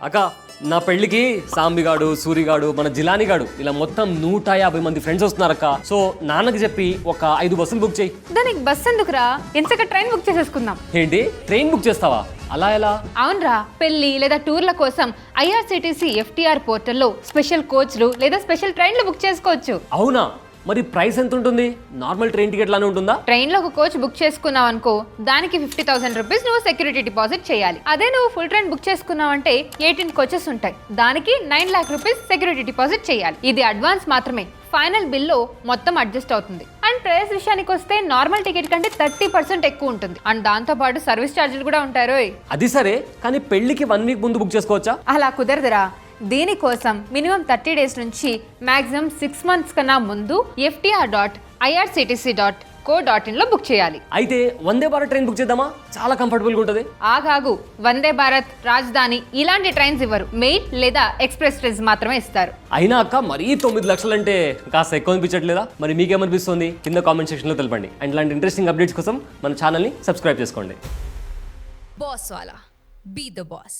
అక్క నా పెళ్లికి సాంబిగాడు సూరిగాడు మన జిలానిగాడు ఇలా మొత్తం 150 మంది ఫ్రెండ్స్ వస్తున్నారక్క. సో నాన్నకి చెప్పి ఒక 5 బస్సులు బుక్ చేయి. దానికి బస్ ఎందుకురా, ఎంచక ట్రైన్ బుక్ చేసేసుకుందాం. ఏంటి ట్రైన్ బుక్ చేస్తావా? అలా ఎలా? అవునరా, పెళ్లి లేదా టూర్ల కోసం ఐఆర్సిటిసి FTR పోర్టల్లో స్పెషల్ కోచ్లు లేదా స్పెషల్ ట్రైన్లు బుక్ చేసుకోవచ్చు. అవునా? మరి ప్రైస్ ఎంత ఉంటుంది? నార్మల్ ట్రైన్ టికెట్ లానే ఉంటుందా? ట్రైన్ లో ఒక కోచ్ బుక్ చేసుకున్నావు అనుకో, దానికి 50,000 రూపీస్ నువ్వు సెక్యూరిటీ డిపాజిట్ చేయాలి. అదే నువ్వు ఫుల్ ట్రైన్ బుక్ చేసుకున్నావంటే 18 కోచెస్ ఉంటాయి, దానికి 9 లాక్ రూపీస్ సెక్యూరిటీ డిపాజిట్ చేయాలి. ఇది అడ్వాన్స్ మాత్రమే, ఫైనల్ బిల్లో మొత్తం అడ్జస్ట్ అవుతుంది. అండ్ ప్రైస్ విషయానికి వస్తే నార్మల్ టికెట్ కంటే 30% ఎక్కువ ఉంటుంది. అండ్ దాంతో పాటు సర్వీస్ ఛార్జీలు కూడా ఉంటారు. అది సరే, కానీ పెళ్లికి 1 వీక్ ముందు బుక్ చేసుకోవచ్చా? అలా కుదరదురా. దీనికోసం మినిమం 30 డేస్ నుంచి మాక్సిమం 6 మంత్స్ కన్నా ముందు ftr.irctc.co.in లో బుక్ చేయాలి. అయితే వందే భారత్ ట్రైన్ బుక్ చేద్దామా? చాలా కంఫర్టబుల్గా ఉంటుంది. ఆగాగు, వందే భారత్, రాజధాని ఇలాంటి ట్రైన్స్ ఇవ్వరు. మెయిల్ లేదా ఎక్స్ప్రెస్ ట్రైన్స్ మాత్రమే ఇస్తారు. అయినా అక్క మరీ 9 లక్షలు అంటే కాస్త ఎక్కువ అనిపించట్లేదా? మరి మీకేమనిపిస్తుంది? కింద కామెంట్ సెక్షన్లో తెలపండి. అండ్ ఇలాంటి ఇంట్రెస్టింగ్ అప్డేట్స్ కోసం మన ఛానల్ని సబ్స్క్రైబ్ చేసుకోండి. Boss Wala. Be the boss.